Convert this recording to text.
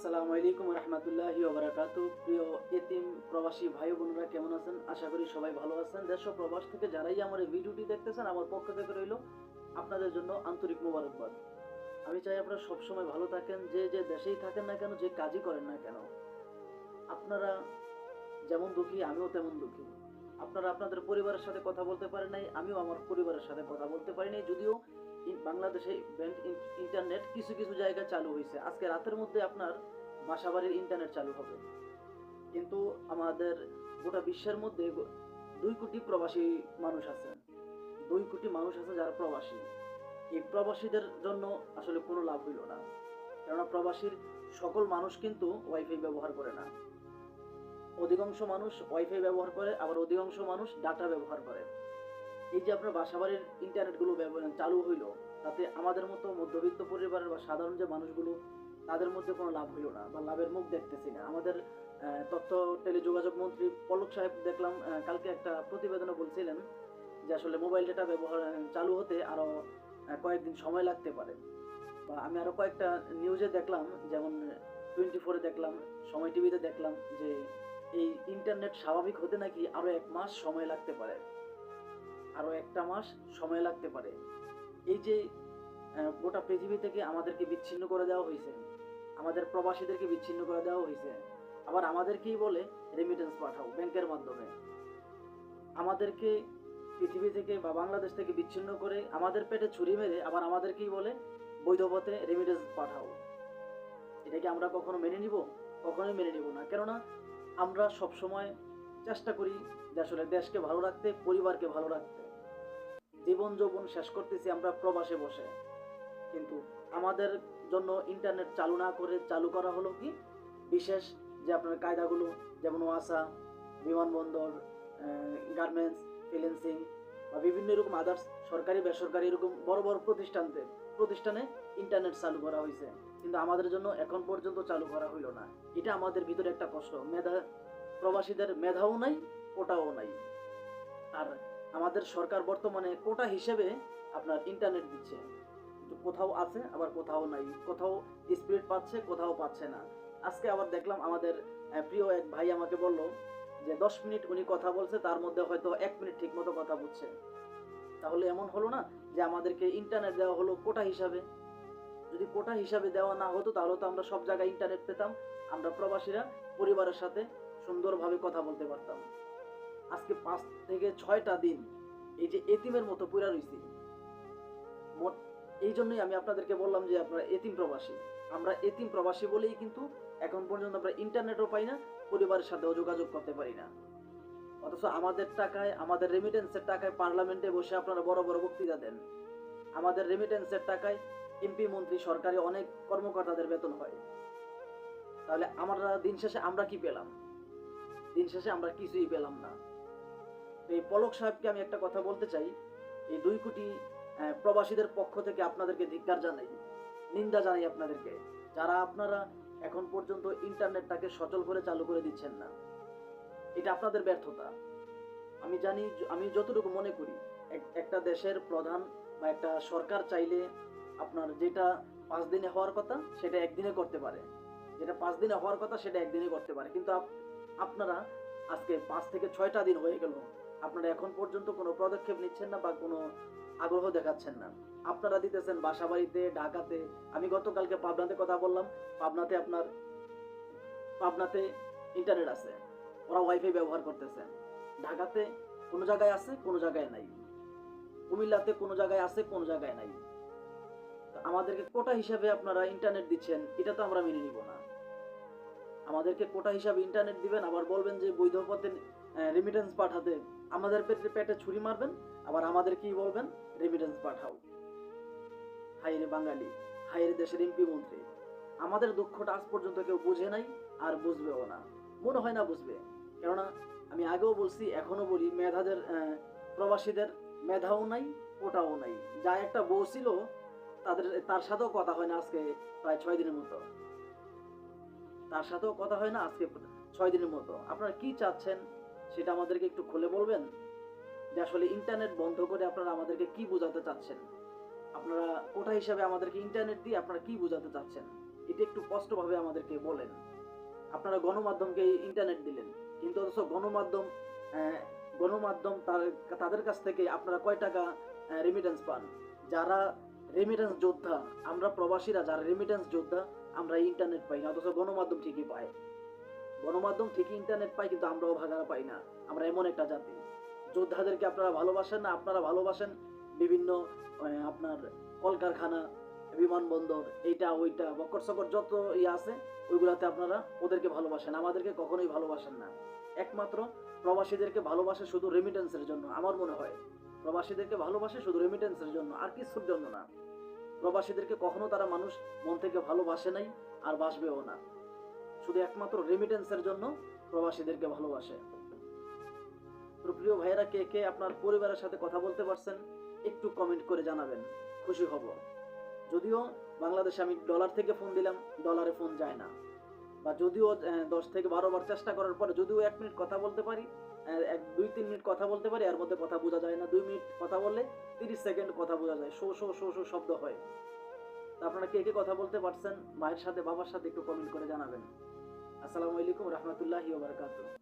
আসসালামু আলাইকুম রহমতুল্লাহি ওয়া বারাকাতুহু। প্রিয় এতিম প্রবাসী ভাই বোনেরা কেমন আছেন? আশা করি সবাই ভালো আছেন। দেশ ও প্রবাস থেকে যারাই আমার এই ভিডিওটি দেখতেছেন, আমার পক্ষ থেকে রইল আপনাদের জন্য আন্তরিক মোবারকবাদ। আমি চাই আপনারা সবসময় ভালো থাকেন, যে যে দেশেই থাকেন না কেন, যে কাজই করেন না কেন। আপনারা যেমন দুঃখী, আমিও তেমন দুঃখী। আপনারা আপনাদের পরিবারের সাথে কথা বলতে পারেন নাই, আমিও আমার পরিবারের সাথে কথা বলতে পারি নাই। যদিও বাংলাদেশে ব্যান্ড ইন্টারনেট কিছু কিছু জায়গায় চালু হয়েছে, আজকে রাতের মধ্যে আপনার বাসাবাড়ির ইন্টারনেট চালু হবে। কিন্তু আমাদের গোটা বিশ্বের মধ্যে 2 কোটি প্রবাসী মানুষ আছে। 2 কোটি মানুষ আছে যারা প্রবাসী। এই প্রবাসীদের জন্য আসলে কোনো লাভ হইল না, কেননা প্রবাসীর সকল মানুষ কিন্তু ওয়াইফাই ব্যবহার করে না। অধিকাংশ মানুষ ওয়াইফাই ব্যবহার করে, আবার অধিকাংশ মানুষ ডাটা ব্যবহার করে। এই যে আপনার বাসাবাড়ির ইন্টারনেটগুলো চালু হইলো, তাতে আমাদের মতো মধ্যবিত্ত পরিবারের বা সাধারণ যে মানুষগুলো, তাদের মধ্যে কোনো লাভ হইলো না বা লাভের মুখ দেখতেছি না। আমাদের তথ্য টেলিযোগাযোগ মন্ত্রী পলক সাহেব দেখলাম কালকে একটা প্রতিবেদনে বলছিলেন যে আসলে মোবাইল ডেটা ব্যবহার চালু হতে আরও কয়েকদিন সময় লাগতে পারে। বা আমি আরও কয়েকটা নিউজে দেখলাম, যেমন 24-এ দেখলাম, সময় টিভিতে দেখলাম যে এই ইন্টারনেট স্বাভাবিক হতে নাকি আরও 1 মাস সময় লাগতে পারে, আরও একটা মাস সময় লাগতে পারে। এই যে গোটা পৃথিবী থেকে আমাদেরকে বিচ্ছিন্ন করে দেওয়া হয়েছে, আমাদের প্রবাসীদেরকে বিচ্ছিন্ন করে দেওয়া হয়েছে, আবার আমাদেরকেই বলে রেমিটেন্স পাঠাও ব্যাংকের মাধ্যমে। আমাদেরকে পৃথিবী থেকে বা বাংলাদেশ থেকে বিচ্ছিন্ন করে আমাদের পেটে ছুরি মেরে আবার আমাদেরকেই বলে বৈধ পথে রেমিটেন্স পাঠাও। এটাকে আমরা কখনো মেনে নিব? কখনোই মেনে নিব না। কেননা আমরা সবসময় চেষ্টা করি যে আসলে দেশকে ভালো রাখতে, পরিবারকে ভালো রাখতে। জীবন যৌবন শেষ করতেছি আমরা প্রবাসে বসে, কিন্তু আমাদের জন্য ইন্টারনেট চালু না করে চালু করা হলো কি বিশেষ যে আপনার কায়দাগুলো, যেমন ওয়াসা, বিমানবন্দর, গার্মেন্টস, ফ্রিল্যান্সিং বা বিভিন্ন এরকম আদার্স সরকারি বেসরকারি এরকম বড় বড় প্রতিষ্ঠানে ইন্টারনেট চালু করা হয়েছে, কিন্তু আমাদের জন্য এখন পর্যন্ত চালু করা হইল না। এটা আমাদের ভিতরে একটা কষ্ট। প্রবাসীদের মেধাও নাই, কোটাও নাই। আর আমাদের সরকার বর্তমানে কোটা হিসেবে আপনার ইন্টারনেট দিচ্ছে, কোথাও আছে আবার কোথাও নাই, কোথাও স্পিড পাচ্ছে, কোথাও পাচ্ছে না। আজকে আবার দেখলাম আমাদের প্রিয় এক ভাই আমাকে বলল যে 10 মিনিট উনি কথা বলছে, তার মধ্যে হয়তো 1 মিনিট ঠিক মতো কথা বুঝছে। তাহলে এমন হলো না যে আমাদেরকে ইন্টারনেট দেওয়া হলো কোটা হিসাবে? যদি কোটা হিসাবে দেওয়া না হতো তাহলে তো আমরা সব জায়গায় ইন্টারনেট পেতাম, আমরা প্রবাসীরা পরিবারের সাথে সুন্দরভাবে কথা বলতে পারতাম। আজকে 5 থেকে 6টা দিন এই যে এতিমের মতো পুরা রইছি। এই জন্যই আমি আপনাদেরকে বললাম যে আপনারা এতিম প্রবাসী। আমরা এতিম প্রবাসী বলেই কিন্তু এখন পর্যন্ত আমরা ইন্টারনেটও পাই না, পরিবারের সাথেও যোগাযোগ করতে পারি না। অথচ আমাদের টাকায়, আমাদের রেমিটেন্সের টাকায় পার্লামেন্টে বসে আপনারা বড় বড় বক্তৃতা দেন। আমাদের রেমিটেন্সের টাকায় এমপি, মন্ত্রী, সরকারি অনেক কর্মকর্তাদের বেতন হয়। তাহলে আমরা দিন শেষে আমরা কি পেলাম? দিন শেষে আমরা কিছুই পেলাম না। তো এই পলক সাহেবকে আমি একটা কথা বলতে চাই, এই 2 কোটি প্রবাসীদের পক্ষ থেকে আপনাদেরকে ধিক্কার জানাই, নিন্দা জানাই আপনাদেরকে, যারা আপনারা এখন পর্যন্ত ইন্টারনেটটাকে সচল করে চালু করে দিচ্ছেন না। এটা আপনাদের ব্যর্থতা। আমি জানি, আমি যতটুকু মনে করি, একটা দেশের প্রধান বা একটা সরকার চাইলে আপনার যেটা 5 দিনে হওয়ার কথা সেটা 1 দিনে করতে পারে, যেটা 5 দিনে হওয়ার কথা সেটা 1 দিনে করতে পারে। কিন্তু আপনারা আজকে 5 থেকে 6টা দিন হয়ে গেল, আপনারা এখন পর্যন্ত কোনো পদক্ষেপ নিচ্ছেন না বা কোনো আগ্রহ দেখাচ্ছেন না। আপনারা দিতেছেন বাসাবাড়িতে, ঢাকাতে। আমি গতকালকে পাবনাতে কথা বললাম, পাবনাতে আপনার পাবনাতে ইন্টারনেট আছে, ওরা ওয়াইফাই ব্যবহার করতেছে। ঢাকাতে কোনো জায়গায় আছে, কোনো জায়গায় নাই। কুমিল্লাতে কোনো জায়গায় আছে, কোনো জায়গায় নাই। আমাদেরকে কোটা হিসাবে আপনারা ইন্টারনেট দিচ্ছেন, এটা তো আমরা মেনে নিব না। আমাদেরকে কোটা হিসাবে ইন্টারনেট দিবেন, আবার বলবেন যে বৈধ পথে রেমিটেন্স পাঠাতে, আমাদের পেটে ছুরি মারবেন, আবার আমাদের কি বলবেন রেমিটেন্স পাঠাও। হাইরে বাঙালি, হাইরে দেশের এমপি, মন্ত্রী, আমাদের দুঃখটা আজ পর্যন্ত কেউ বুঝে নাই, আর বুঝবেও না, মনে হয় না বুঝবে। কেননা আমি আগেও বলছি, এখনো বলি, প্রবাসীদের মেধাও নাই, কোটাও নাই। যা একটা বউ ছিল তার সাথেও কথা হয় না আজকে প্রায় 6 দিনের মতো, তার সাথেও কথা হয় না আজকে 6 দিনের মতো। আপনারা কি চাচ্ছেন সেটা আমাদেরকে একটু খুলে বলবেন, যে আসলে ইন্টারনেট বন্ধ করে আপনারা আমাদেরকে কি বোঝাতে চাচ্ছেন? আপনারা কোটা হিসাবে আমাদেরকে ইন্টারনেট দিয়ে আপনারা কি বোঝাতে চাচ্ছেন? এটা একটু স্পষ্টভাবে আমাদেরকে বলেন। আপনারা গণমাধ্যমকে ইন্টারনেট দিলেন, কিন্তু অথচ আহ, গণমাধ্যম তাদের কাছ থেকে আপনারা কয় টাকা রেমিটেন্স পান? যারা রেমিটেন্স যোদ্ধা, আমরা প্রবাসীরা যারা রেমিটেন্স যোদ্ধা, আমরা ইন্টারনেট পাই না, অথচ গণমাধ্যম ঠিকই পায়। গণমাধ্যম ঠিকই ইন্টারনেট পায়, কিন্তু আমরাও ভাগারা পাই না। আমরা এমন একটা জাতি। যোদ্ধাদেরকে আপনারা ভালোবাসেন না, আপনারা ভালোবাসেন বিভিন্ন আপনার কলকারখানা, বিমানবন্দর, এইটা ওইটা বকর সকর যত আছে, ওইগুলাতে আপনারা ওদেরকে ভালোবাসেন, আমাদেরকে কখনোই ভালোবাসেন না। একমাত্র প্রবাসীদেরকে ভালোবাসে শুধু রেমিটেন্সের জন্য, আমার মনে হয় প্রবাসীদেরকে ভালোবাসে শুধু রেমিটেন্সের জন্য, আর কিছুর জন্য না। প্রবাসীদেরকে কখনো তারা মানুষ মন থেকে ভালোবাসে নাই, আর বাসবেও না। শুধু একমাত্র রেমিটেন্সের জন্য প্রবাসীদেরকে ভালোবাসে। তো প্রিয় ভাইয়েরা, কে কে আপনার পরিবারের সাথে কথা বলতে পারছেন একটু কমেন্ট করে জানাবেন, খুশি হব। যদিও বাংলাদেশে আমি ডলার থেকে ফোন দিলাম, ডলারে ফোন যায় না, বা যদিও 10 থেকে 12 বার চেষ্টা করার পরে যদিও 1 মিনিট কথা বলতে পারি, 2-3 মিনিট কথা বলতে পারি, এর মধ্যে কথা বোঝা যায় না। 2 মিনিট কথা বললে 30 সেকেন্ড কথা বোঝা যায়, শো শো শো শো শব্দ হয়। তা আপনারা কে কে কথা বলতে পারছেন মায়ের সাথে বাবার সাথে একটু কমেন্ট করে জানাবেন। আসসালামু আলাইকুম রহমতুল্লাহি ওয়া বারাকাতুহু।